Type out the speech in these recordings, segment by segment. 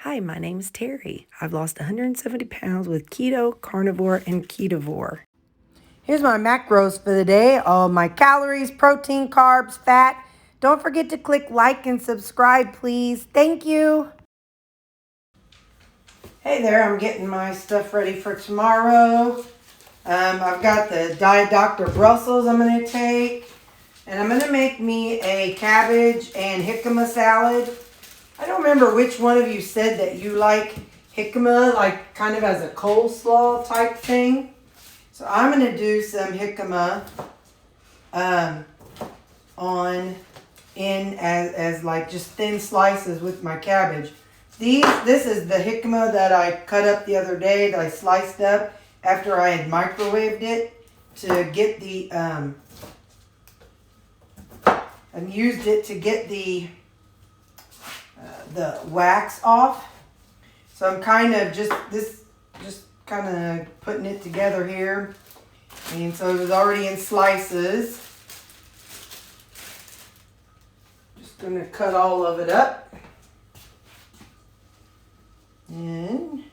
Hi, my name is Terry. I've lost 170 pounds with keto, carnivore, and ketovore. Here's my macros for the day. All my calories, protein, carbs, fat. Don't forget to click like and subscribe, please. Thank you. Hey there, I'm getting my stuff ready for tomorrow. I've got the Diet Dr. Brussels I'm going to take. And I'm going to make me a cabbage and jicama salad. I don't remember which one of you said that you like jicama, like kind of as a coleslaw type thing. So I'm going to do some jicama as like just thin slices with my cabbage. This is the jicama that I cut up the other day that I sliced up after I had microwaved it to get the and used it to get the wax off. So I'm kind of just kind of putting it together here. And so it was already in slices. Just going to cut all of it up. And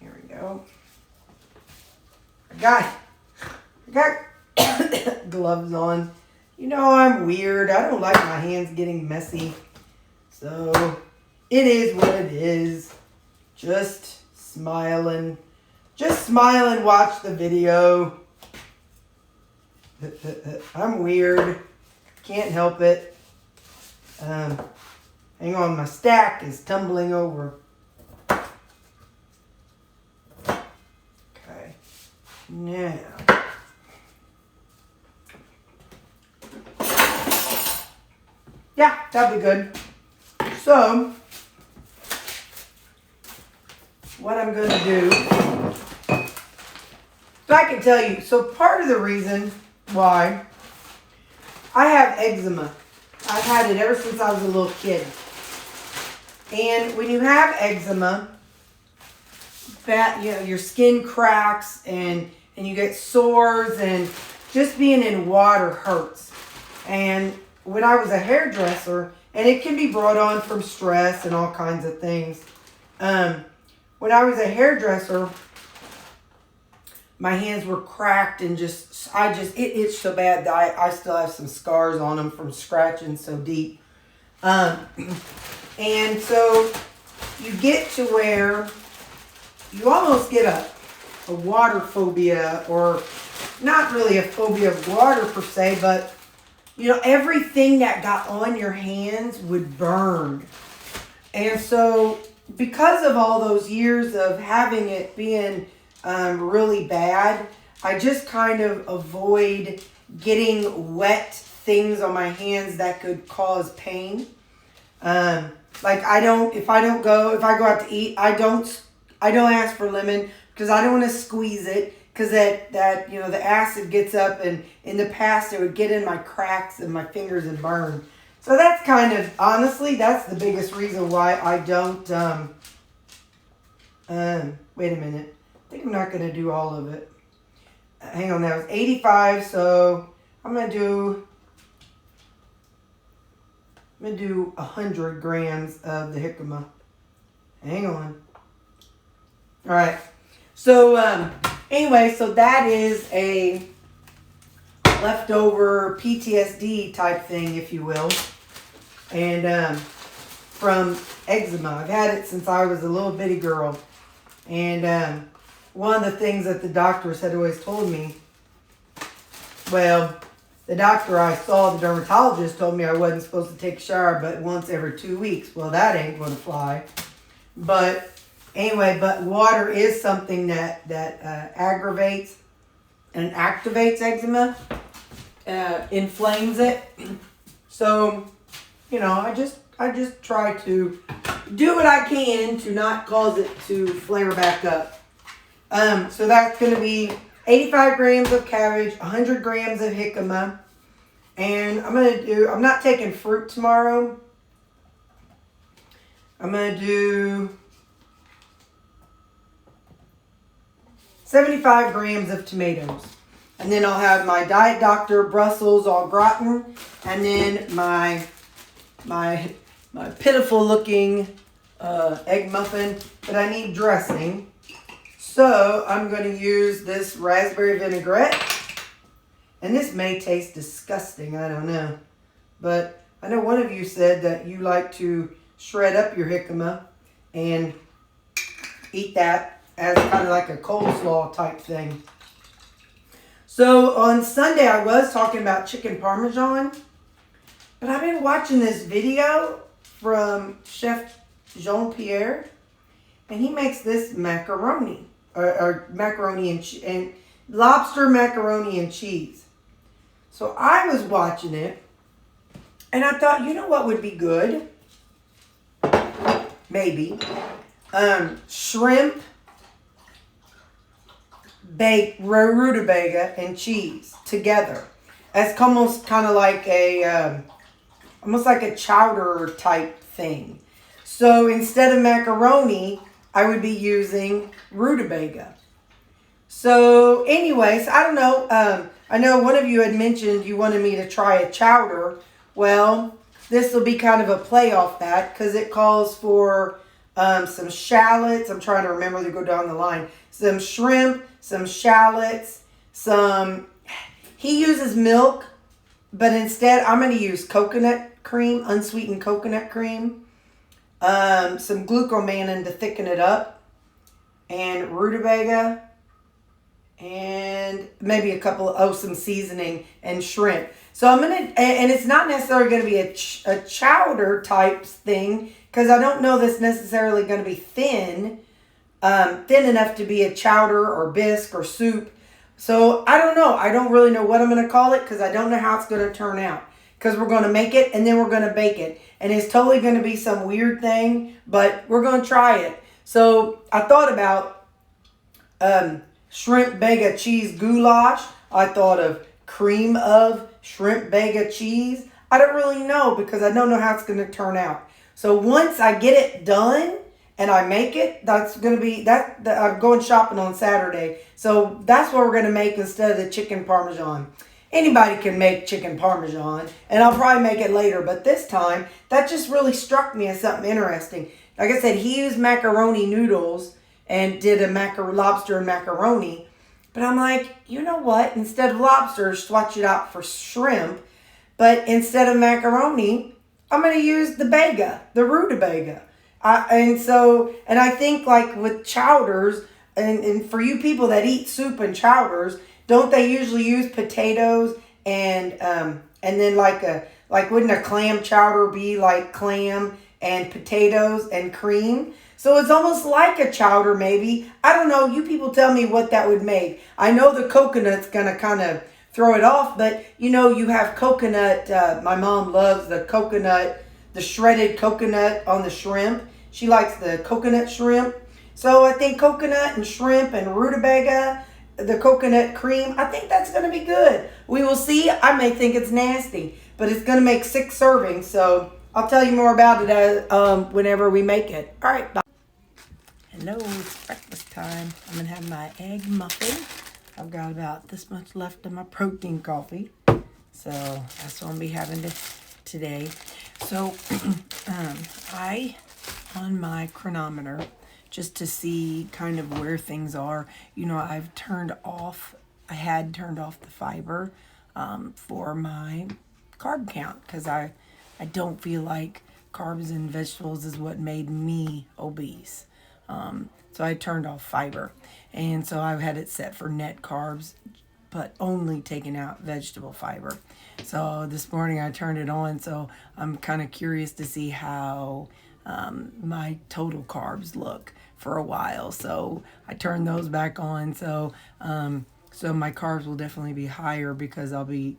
here we go. I got gloves on. You know I'm weird. I don't like my hands getting messy. So it is what it is. Just smile and watch the video. I'm weird. Can't help it. Hang on, my stack is tumbling over. Okay. Now. Yeah, that'd be good. So, what I'm going to do, so I can tell you, so part of the reason why I have eczema, I've had it ever since I was a little kid. And when you have eczema, your skin cracks and you get sores, and just being in water hurts. And when I was a hairdresser, and it can be brought on from stress and all kinds of things. When I was a hairdresser, my hands were cracked and it itched so bad that I still have some scars on them from scratching so deep. And so you get to where you almost get a water phobia, or not really a phobia of water per se, but you know, everything that got on your hands would burn. And so because of all those years of having it being really bad, I just kind of avoid getting wet things on my hands that could cause pain. Like if I go out to eat, I don't ask for lemon because I don't want to squeeze it. Because that you know, the acid gets up, and in the past it would get in my cracks and my fingers and burn. So that's kind of, honestly, that's the biggest reason why I don't, wait a minute. I think I'm not going to do all of it. Hang on, that was 85, so I'm going to do 100 grams of the jicama. Hang on. All right. So, anyway, so that is a leftover PTSD type thing, if you will. And from eczema. I've had it since I was a little bitty girl. And one of the things that the doctors had always told me, well, the doctor I saw, the dermatologist, told me I wasn't supposed to take a shower but once every 2 weeks. Well, that ain't going to fly. But anyway, but water is something that aggravates and activates eczema, inflames it. So, you know, I just try to do what I can to not cause it to flare back up. So that's going to be 85 grams of cabbage, 100 grams of jicama, and I'm not taking fruit tomorrow. I'm going to do 75 grams of tomatoes. And then I'll have my Diet Dr. Brussels au gratin, and then my pitiful looking egg muffin, but I need dressing. So I'm going to use this raspberry vinaigrette. And this may taste disgusting, I don't know. But I know one of you said that you like to shred up your jicama and eat that as kind of like a coleslaw type thing. So on Sunday I was talking about chicken parmesan, but I've been watching this video from Chef Jean-Pierre, and he makes this macaroni, or macaroni and lobster macaroni and cheese. So I was watching it, and I thought, you know what would be good? Maybe shrimp, rutabaga, and cheese together. It's almost kind of like almost like a chowder type thing. So instead of macaroni, I would be using rutabaga. So anyways, I don't know. I know one of you had mentioned you wanted me to try a chowder. Well, this will be kind of a play off that because it calls for some shallots. I'm trying to remember to go down the line. Some shrimp, some shallots, he uses milk, but instead I'm going to use coconut cream, unsweetened coconut cream, some glucomannan to thicken it up, and rutabaga, and maybe a couple of, some seasoning and shrimp. So I'm going to, and it's not necessarily going to be a chowder type thing because I don't know that's necessarily going to be thin enough to be a chowder or bisque or soup. So I don't know. I don't really know what I'm going to call it because I don't know how it's going to turn out. Because we're going to make it and then we're going to bake it. And it's totally going to be some weird thing, but we're going to try it. So I thought about shrimp bega cheese goulash. I thought of cream of shrimp bega cheese. I don't really know because I don't know how it's going to turn out. So once I get it done and I make it, that's going to be, I'm going shopping on Saturday. So that's what we're going to make instead of the chicken parmesan. Anybody can make chicken parmesan, and I'll probably make it later. But this time, that just really struck me as something interesting. Like I said, he used macaroni noodles and did a lobster and macaroni. But I'm like, you know what? Instead of lobster, swatch it out for shrimp. But instead of macaroni, I'm going to use the rutabaga. And I think like with chowders, and for you people that eat soup and chowders, don't they usually use potatoes and then like wouldn't a clam chowder be like clam and potatoes and cream? So it's almost like a chowder maybe. I don't know. You people tell me what that would make. I know the coconut's going to kind of throw it off, but you know, you have coconut. My mom loves the coconut, the shredded coconut on the shrimp. She likes the coconut shrimp. So I think coconut and shrimp and rutabaga, the coconut cream, I think that's going to be good. We will see. I may think it's nasty, but it's going to make 6 servings. So I'll tell you more about it whenever we make it. All right, bye. Hello, it's breakfast time. I'm going to have my egg muffin. I've got about this much left of my protein coffee. So that's what I'll be having today. So on my chronometer, just to see kind of where things are, you know, I had turned off the fiber for my carb count because I don't feel like carbs and vegetables is what made me obese. So I turned off fiber. And so I've had it set for net carbs, but only taking out vegetable fiber. So this morning I turned it on, so I'm kind of curious to see how my total carbs look for a while. So I turned those back on. So my carbs will definitely be higher because I'll be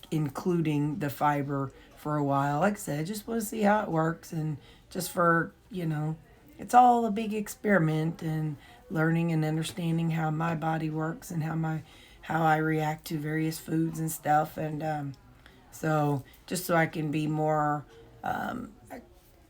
including the fiber for a while. Like I said, I just want to see how it works, and just for, you know, it's all a big experiment and learning and understanding how my body works and how I react to various foods and stuff. And so just so I can be more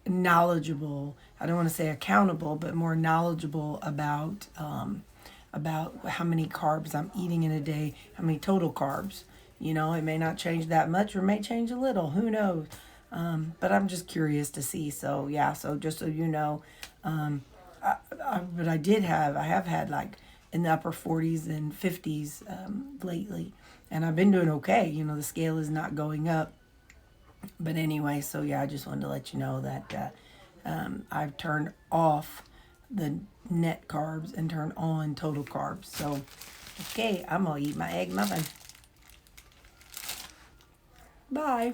knowledgeable, I don't want to say accountable, but more knowledgeable about how many carbs I'm eating in a day, how many total carbs. You know, it may not change that much or it may change a little. Who knows? But I'm just curious to see. So yeah, so just so you know, but I have had like in the upper 40s and 50s lately, and I've been doing okay. You know, the scale is not going up. But anyway, so yeah, I just wanted to let you know that I've turned off the net carbs and turned on total carbs. So, okay, I'm going to eat my egg muffin. Bye.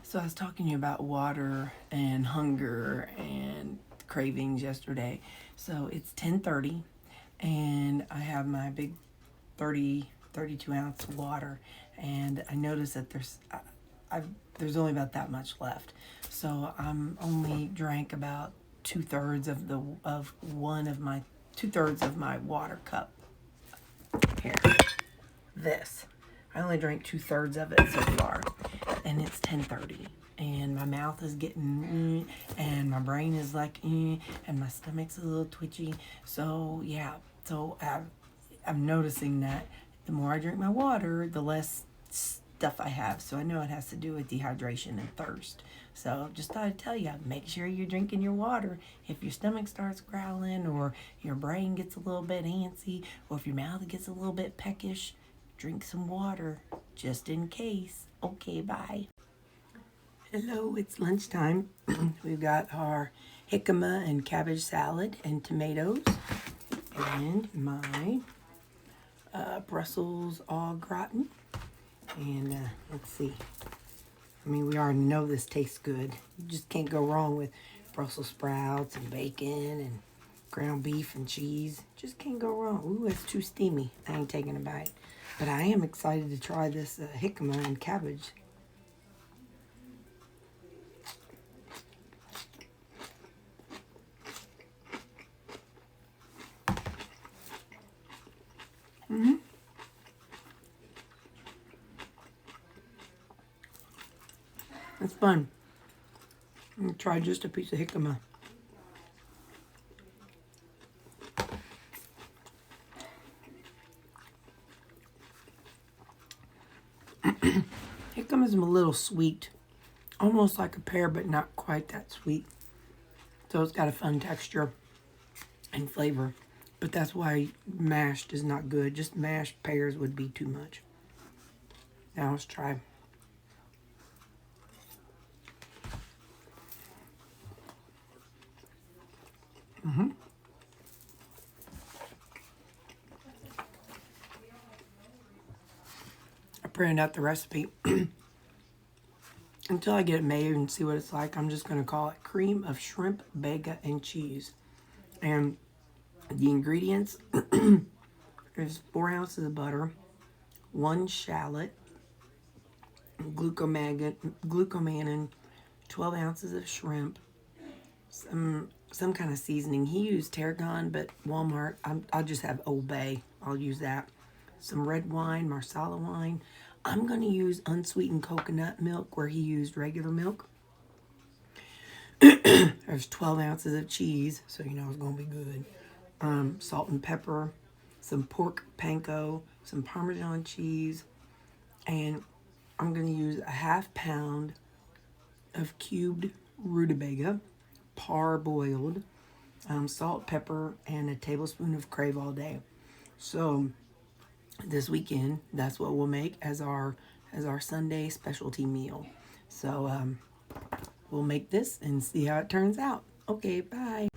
So I was talking to you about water and hunger and cravings yesterday. So it's 10:30 and I have my big 32 ounce water, and I noticed that there's only about that much left. So I'm only drank about 2/3 of my water cup. Here, this. I only drank 2/3 of it so far, and it's 10:30, and my mouth is getting, and my brain is like, and my stomach's a little twitchy. So yeah, so I'm noticing that the more I drink my water, the less stuff I have. So I know it has to do with dehydration and thirst. So just thought I'd tell you, make sure you're drinking your water. If your stomach starts growling, or your brain gets a little bit antsy, or if your mouth gets a little bit peckish, drink some water just in case. Okay, bye. Hello, it's lunchtime. We've got our jicama and cabbage salad and tomatoes, and my Brussels au gratin. And let's see. I mean, we already know this tastes good. You just can't go wrong with Brussels sprouts and bacon and ground beef and cheese. Just can't go wrong. Ooh, it's too steamy. I ain't taking a bite. But I am excited to try this jicama and cabbage. It's fun. I'm going to try just a piece of jicama. Jicama is a little sweet. Almost like a pear, but not quite that sweet. So it's got a fun texture and flavor. But that's why mashed is not good. Just mashed pears would be too much. Now let's try. I printed out the recipe. Until I get it made and see what it's like, I'm just going to call it cream of shrimp, bacon, and cheese. And the ingredients is 4 ounces of butter, 1 shallot, glucomannan, 12 ounces of shrimp, some kind of seasoning. He used tarragon, but Walmart, I'll just have Old Bay. I'll use that. Some red wine, Marsala wine. I'm going to use unsweetened coconut milk where he used regular milk. There's 12 ounces of cheese, so you know it's going to be good. Salt and pepper, some pork panko, some Parmesan cheese, and I'm going to use a ½ pound of cubed Rutabaga, parboiled, salt, pepper, and a tablespoon of Crave All Day. So this weekend, that's what we'll make as our Sunday specialty meal. So we'll make this and see how it turns out. Okay, bye.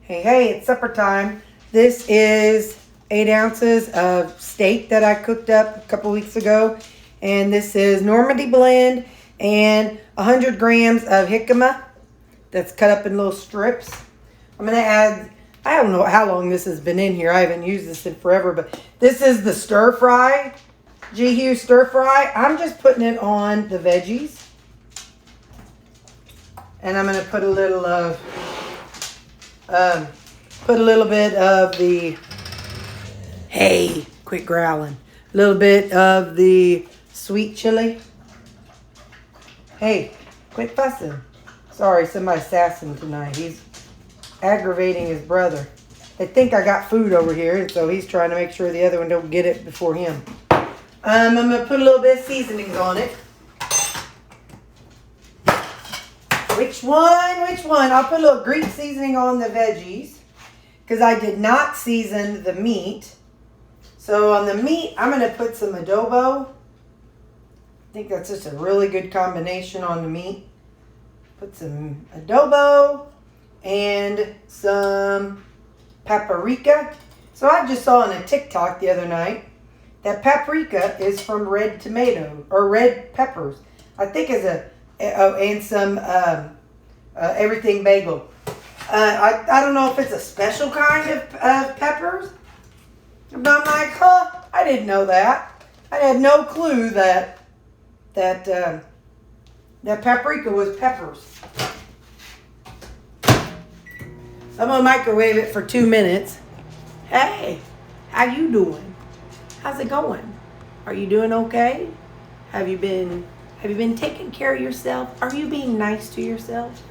Hey, it's supper time. This is 8 ounces of steak that I cooked up a couple weeks ago. And this is Normandy blend and 100 grams of jicama that's cut up in little strips. I'm going to add, I don't know how long this has been in here. I haven't used this in forever, but this is the stir fry, G-Hue stir fry. I'm just putting it on the veggies. And I'm going to put a little of, bit of the, hey, quit growling. A little bit of the sweet chili. Hey, quit fussing. Sorry, somebody's sassing tonight. He's aggravating his brother. They think I got food over here, and so he's trying to make sure the other one don't get it before him. I'm going to put a little bit of seasonings on it. Which one? Which one? I'll put a little Greek seasoning on the veggies because I did not season the meat. So on the meat, I'm going to put some adobo. I think that's just a really good combination on the meat. Put some adobo and some paprika. So I just saw on a TikTok the other night that paprika is from red tomato or red peppers. I think is and some everything bagel. I don't know if it's a special kind of peppers. But I'm like, I didn't know that. I had no clue that paprika was peppers. I'm gonna microwave it for 2 minutes. Hey, how you doing? How's it going? Are you doing okay? Have you been taking care of yourself? Are you being nice to yourself?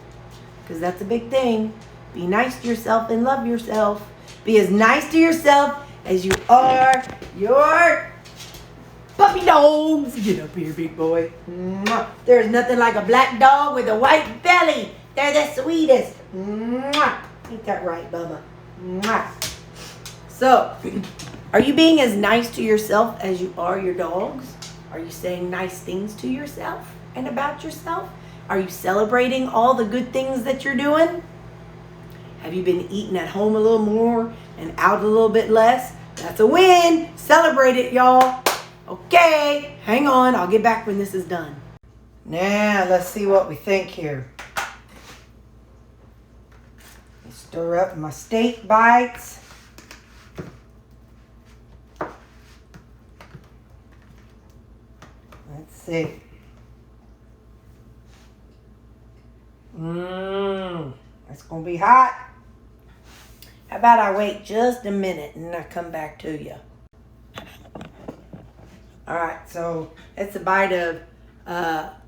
Because that's a big thing. Be nice to yourself and love yourself. Be as nice to yourself as you are your puppy dogs. Get up here, big boy. Mwah. There's nothing like a black dog with a white belly. They're the sweetest. Mwah. Ain't that right, Bubba? Mwah. So, are you being as nice to yourself as you are your dogs? Are you saying nice things to yourself and about yourself? Are you celebrating all the good things that you're doing? Have you been eating at home a little more and out a little bit less? That's a win. Celebrate it, y'all. Okay, hang on. I'll get back when this is done. Now, let's see what we think here. Stir up my steak bites. Let's see. It's going to be hot. How about I wait just a minute and I come back to you. All right, so it's a bite of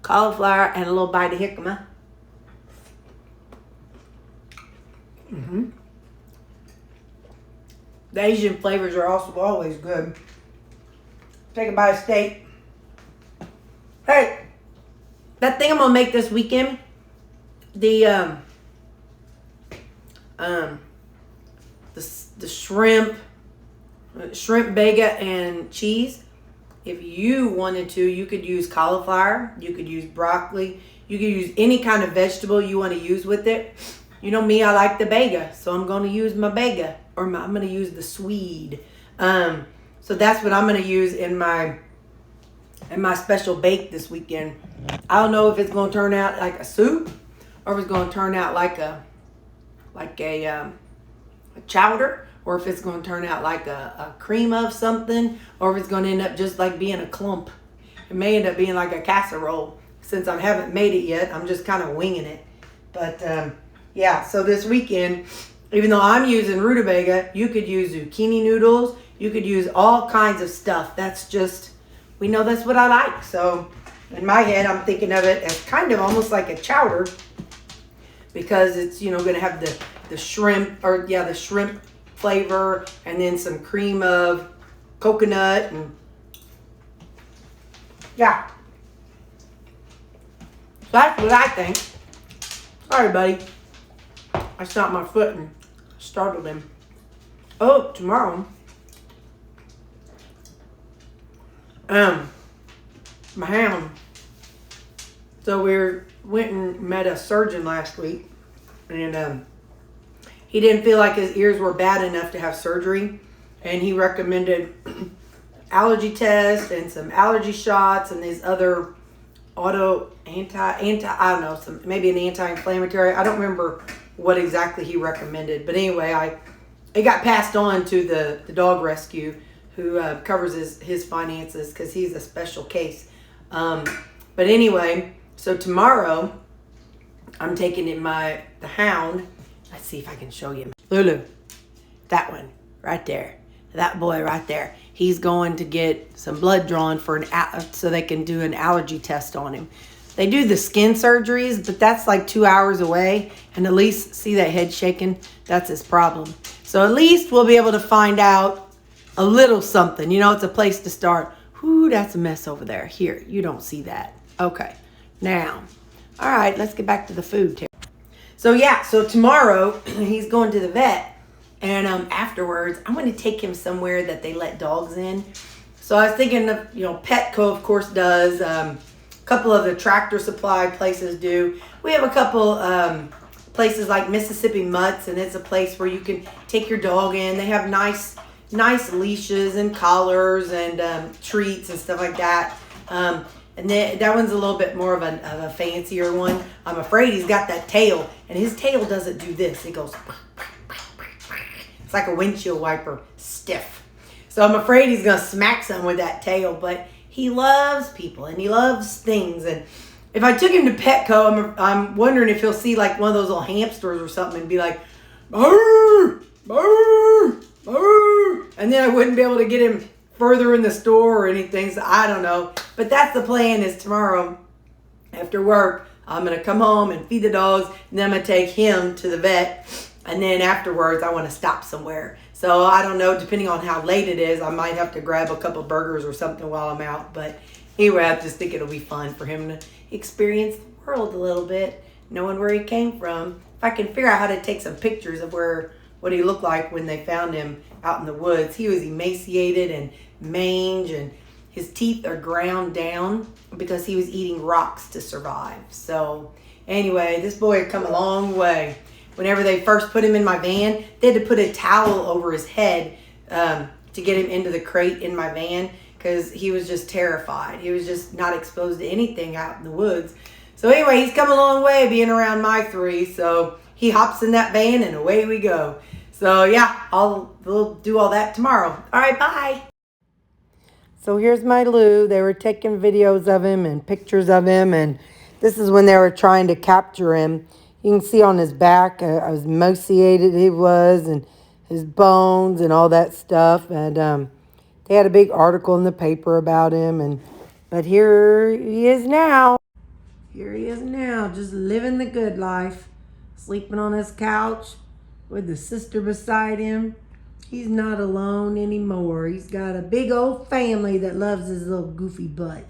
cauliflower and a little bite of jicama. The Asian flavors are also always good. Take a bite of steak. Hey, that thing I'm gonna make this weekend, the shrimp bega and cheese. If you wanted to, you could use cauliflower, you could use broccoli, you could use any kind of vegetable you want to use with it. You know me, I like the bega, so I'm going to use my bega, or I'm going to use the swede. So that's what I'm going to use in my special bake this weekend. I don't know if it's going to turn out like a soup, or if it's going to turn out like a chowder, or if it's going to turn out like a cream of something, or if it's going to end up just like being a clump. It may end up being like a casserole. Since I haven't made it yet, I'm just kind of winging it. But yeah, so this weekend, even though I'm using rutabaga, you could use zucchini noodles. You could use all kinds of stuff. That's just, we know that's what I like. So in my head, I'm thinking of it as kind of almost like a chowder, because it's, you know, going to have the shrimp, or yeah, the shrimp flavor, and then some cream of coconut, and yeah. That's what I think. Sorry, buddy. I stomped my foot and startled him. Oh, tomorrow. My hound. So we went and met a surgeon last week, and he didn't feel like his ears were bad enough to have surgery, and he recommended allergy tests and some allergy shots and these other I don't know, maybe an anti-inflammatory. I don't remember what exactly he recommended, but anyway, it got passed on to the dog rescue, who covers his finances because he's a special case. But anyway, so tomorrow I'm taking the hound. Let's see if I can show you. Lulu, that one right there, that boy right there. He's going to get some blood drawn so they can do an allergy test on him. They do the skin surgeries, but that's like 2 hours away. And at least, see that head shaking? That's his problem. So at least we'll be able to find out a little something. You know, it's a place to start. Whoo, that's a mess over there. Here, you don't see that. Okay. Now, All right, let's get back to the food. So yeah, so tomorrow he's going to the vet, and afterwards I'm going to take him somewhere that they let dogs in. So I was thinking of, Petco of course does. A couple of the Tractor Supply places do. We have a couple places like Mississippi Mutts, and it's a place where you can take your dog in. They have nice leashes and collars and treats and stuff like that. And that one's a little bit more of a fancier one. I'm afraid he's got that tail, and his tail doesn't do this. It goes, it's like a windshield wiper, stiff. So I'm afraid he's going to smack something with that tail, but he loves people and he loves things. And if I took him to Petco, I'm wondering if he'll see like one of those little hamsters or something and be like, "Barr, barr, barr," and then I wouldn't be able to get him further in the store or anything. So I don't know. But that's the plan, is tomorrow after work, I'm going to come home and feed the dogs, and then I'm going to take him to the vet. And then afterwards, I want to stop somewhere. So I don't know, depending on how late it is, I might have to grab a couple burgers or something while I'm out. But anyway, I just think it'll be fun for him to experience the world a little bit, knowing where he came from. If I can figure out how to take some pictures of what he looked like when they found him out in the woods. He was emaciated and mange, and his teeth are ground down because he was eating rocks to survive. So anyway, this boy had come a long way. Whenever they first put him in my van, they had to put a towel over his head to get him into the crate in my van, because he was just terrified. He was just not exposed to anything out in the woods. So anyway, he's come a long way being around my three. So he hops in that van and away we go. So yeah, we'll do all that tomorrow. All right, bye. So here's my Lou. They were taking videos of him and pictures of him, and this is when they were trying to capture him. You can see on his back how emaciated he was, and his bones and all that stuff. And they had a big article in the paper about him. But here he is now. Here he is now, just living the good life. Sleeping on his couch with the sister beside him. He's not alone anymore. He's got a big old family that loves his little goofy butt.